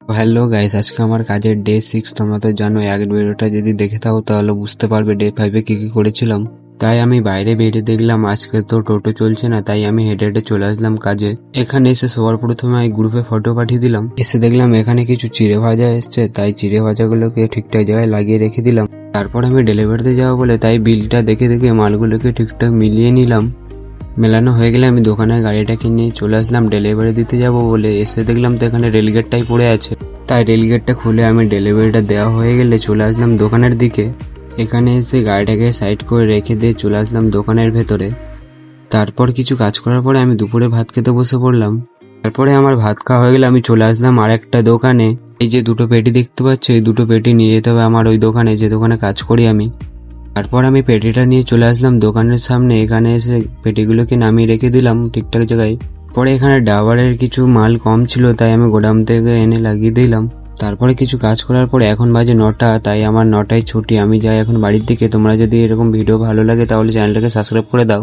Hello guys, আজকে আমার কাজের ডে 6। তোমরা তো জানো, আগের ভিডিওটা যদি দেখে থাকো তাহলে বুঝতে পারবে ডে 5-এ কি কি করেছিলাম। তাই আমি বাইরে বেরিয়ে দেখলাম আজকে তো টোটো চলছে না, তাই আমি হেঁটে হেঁটে চলে আসলাম কাজে। এখানে এসে সবার প্রথমে আমি গ্রুপে ফটো পাঠিয়ে দিলাম। এসে দেখলাম এখানে কিছু চিড়ে ভাজা এসছে, তাই চিড়ে ভাজাগুলোকে ঠিকঠাক জায়গায় লাগিয়ে রেখে দিলাম। তারপর আমি ডেলিভারিতে যাবো বলে তাই বিলটা দেখে দেখে মালগুলোকে ঠিকঠাক মিলিয়ে নিলাম। মেলানো হয়ে গেলে আমি দোকানের গাড়িটাকে নিয়ে চলে আসলাম ডেলিভারি দিতে যাব বলে। এসে দেখলাম তো এখানে রেলগেটটাই পড়ে আছে, তাই রেলগেটটা খুলে আমি ডেলিভারিটা দেওয়া হয়ে গেলে চলে আসলাম দোকানের দিকে। এখানে এসে গাড়িটাকে সাইড করে রেখে দিয়ে চলে আসলাম দোকানের ভেতরে। তারপর কিছু কাজ করার পরে আমি দুপুরে ভাত খেতে বসে পড়লাম। তারপরে আমার ভাত খাওয়া হয়ে গেলে আমি চলে আসলাম আরেকটা দোকানে। এই যে দুটো পেটি দেখতে পাচ্ছ, এই দুটো পেটি নিয়ে যেতে হবে আমার ওই দোকানে, যে দোকানে কাজ করি আমি। তারপর আমি পেটিটা নিয়ে চলে আসলাম দোকানের সামনে। এখানে এসে পেটিগুলোকে নামিয়ে রেখে দিলাম ঠিকঠাক জায়গায়। পরে এখানে ডাবরের কিছু মাল কম ছিল, তাই আমি গোদাম থেকে এনে লাগিয়ে দিলাম। তারপরে কিছু কাজ করার পরে এখন বাজে 9টা, তাই আমার 9টায় ছুটি। আমি যাই এখন বাড়ির দিকে। তোমরা যদি এরকম ভিডিও ভালো লাগে তাহলে চ্যানেলটাকে সাবস্ক্রাইব করে দাও।